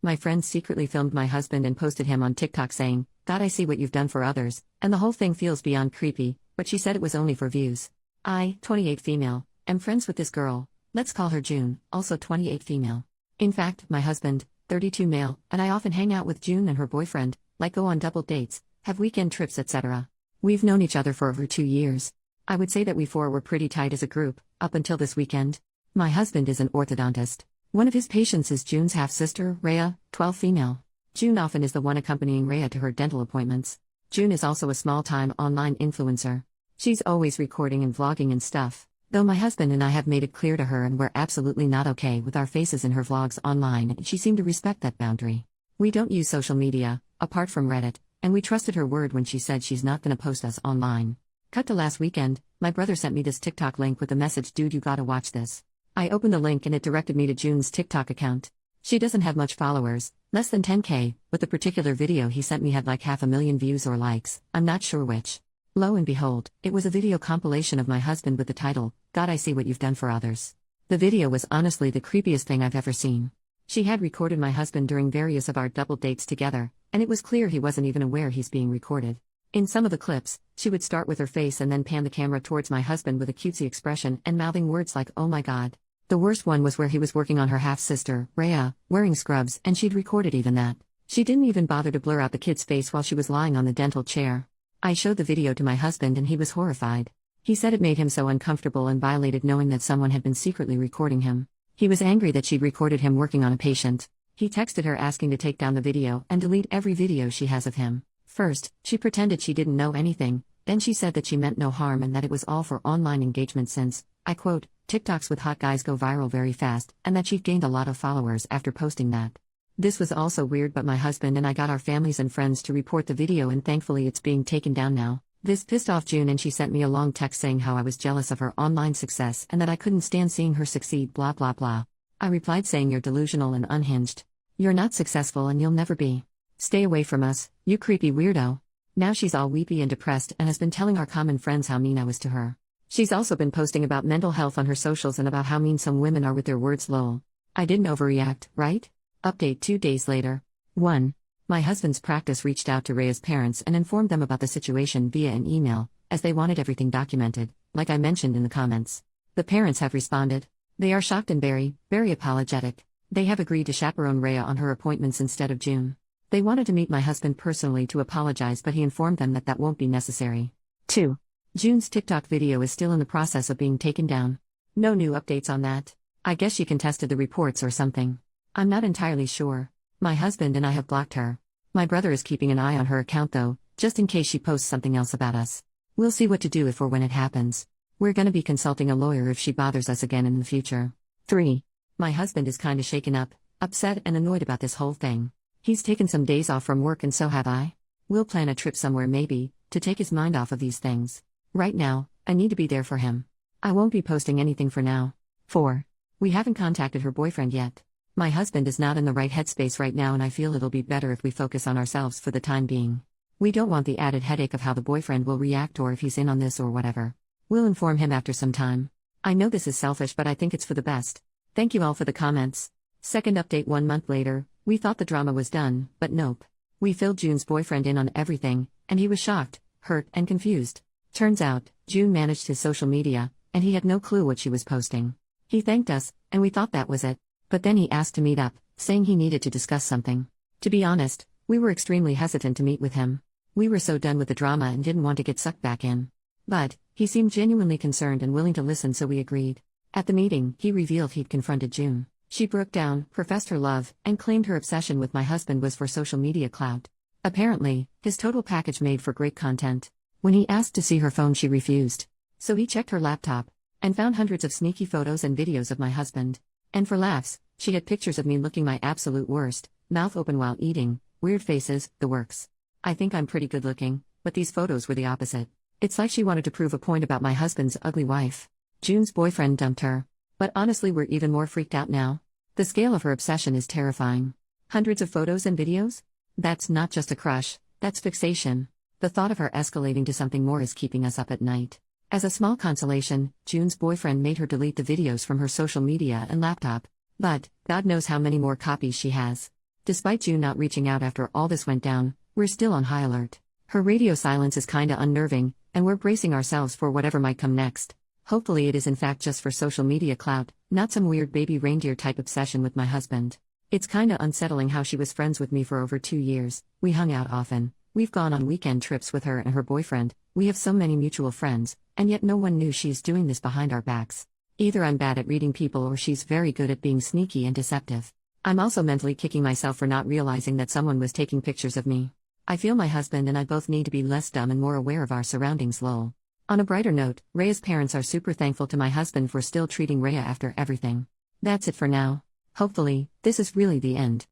My friend secretly filmed my husband and posted him on TikTok saying, "God, I see what you've done for others," and the whole thing feels beyond creepy, but she said it was only for views. I, 28 female, am friends with this girl, let's call her June, also 28 female. In fact, my husband, 32 male, and I often hang out with June and her boyfriend, like go on double dates, have weekend trips, etc. We've known each other for over 2 years. I would say that we four were pretty tight as a group, up until this weekend. My husband is an orthodontist. One of his patients is June's half-sister, Rhea, 12 female. June often is the one accompanying Rhea to her dental appointments. June is also a small-time online influencer. She's always recording and vlogging and stuff. Though my husband and I have made it clear to her and we're absolutely not okay with our faces in her vlogs online, and she seemed to respect that boundary. We don't use social media, apart from Reddit, and we trusted her word when she said she's not gonna post us online. Cut to last weekend, my brother sent me this TikTok link with the message, "Dude, you gotta watch this." I opened the link and it directed me to June's TikTok account. She doesn't have much followers, less than 10K, but the particular video he sent me had like 500,000 views or likes, I'm not sure which. Lo and behold, it was a video compilation of my husband with the title, "God, I see what you've done for others." The video was honestly the creepiest thing I've ever seen. She had recorded my husband during various of our double dates together, and it was clear he wasn't even aware he's being recorded. In some of the clips, she would start with her face and then pan the camera towards my husband with a cutesy expression and mouthing words like, "Oh my God." The worst one was where he was working on her half-sister, Rhea, wearing scrubs, and she'd recorded even that. She didn't even bother to blur out the kid's face while she was lying on the dental chair. I showed the video to my husband and he was horrified. He said it made him so uncomfortable and violated knowing that someone had been secretly recording him. He was angry that she'd recorded him working on a patient. He texted her asking to take down the video and delete every video she has of him. First, she pretended she didn't know anything, then she said that she meant no harm and that it was all for online engagement since, I quote, "TikToks with hot guys go viral very fast," and that she'd gained a lot of followers after posting that. This was also weird, but my husband and I got our families and friends to report the video and thankfully it's being taken down now. This pissed off June and she sent me a long text saying how I was jealous of her online success and that I couldn't stand seeing her succeed, blah blah blah. I replied saying, "You're delusional and unhinged. You're not successful and you'll never be. Stay away from us, you creepy weirdo." Now she's all weepy and depressed and has been telling our common friends how mean I was to her. She's also been posting about mental health on her socials and about how mean some women are with their words, lol. I didn't overreact, right? Update 2 days later. 1. My husband's practice reached out to Rhea's parents and informed them about the situation via an email, as they wanted everything documented, like I mentioned in the comments. The parents have responded. They are shocked and very apologetic. They have agreed to chaperone Rhea on her appointments instead of June. They wanted to meet my husband personally to apologize, but he informed them that that won't be necessary. 2. June's TikTok video is still in the process of being taken down. No new updates on that. I guess she contested the reports or something. I'm not entirely sure. My husband and I have blocked her. My brother is keeping an eye on her account though, just in case she posts something else about us. We'll see what to do if or when it happens. We're gonna be consulting a lawyer if she bothers us again in the future. 3. My husband is kinda shaken up, upset and annoyed about this whole thing. He's taken some days off from work and so have I. We'll plan a trip somewhere maybe, to take his mind off of these things. Right now, I need to be there for him. I won't be posting anything for now. 4. We haven't contacted her boyfriend yet. My husband is not in the right headspace right now and I feel it'll be better if we focus on ourselves for the time being. We don't want the added headache of how the boyfriend will react or if he's in on this or whatever. We'll inform him after some time. I know this is selfish but I think it's for the best. Thank you all for the comments. Second update 1 month later, we thought the drama was done, but nope. We filled June's boyfriend in on everything, and he was shocked, hurt, and confused. Turns out, June managed his social media, and he had no clue what she was posting. He thanked us, and we thought that was it. But then he asked to meet up, saying he needed to discuss something. To be honest, we were extremely hesitant to meet with him. We were so done with the drama and didn't want to get sucked back in. But, he seemed genuinely concerned and willing to listen, so we agreed. At the meeting, he revealed he'd confronted June. She broke down, professed her love, and claimed her obsession with my husband was for social media clout. Apparently, his total package made for great content. When he asked to see her phone, she refused. So he checked her laptop, and found hundreds of sneaky photos and videos of my husband. And for laughs, she had pictures of me looking my absolute worst, mouth open while eating, weird faces, the works. I think I'm pretty good looking, but these photos were the opposite. It's like she wanted to prove a point about my husband's ugly wife. June's boyfriend dumped her. But honestly, we're even more freaked out now. The scale of her obsession is terrifying. Hundreds of photos and videos? That's not just a crush, that's fixation. The thought of her escalating to something more is keeping us up at night. As a small consolation, June's boyfriend made her delete the videos from her social media and laptop. But, God knows how many more copies she has. Despite June not reaching out after all this went down, we're still on high alert. Her radio silence is kinda unnerving, and we're bracing ourselves for whatever might come next. Hopefully it is in fact just for social media clout, not some weird baby reindeer type obsession with my husband. It's kinda unsettling how she was friends with me for over 2 years, we hung out often, we've gone on weekend trips with her and her boyfriend, we have so many mutual friends, and yet no one knew she's doing this behind our backs. Either I'm bad at reading people or she's very good at being sneaky and deceptive. I'm also mentally kicking myself for not realizing that someone was taking pictures of me. I feel my husband and I both need to be less dumb and more aware of our surroundings, lol. On a brighter note, Rhea's parents are super thankful to my husband for still treating Rhea after everything. That's it for now. Hopefully, this is really the end.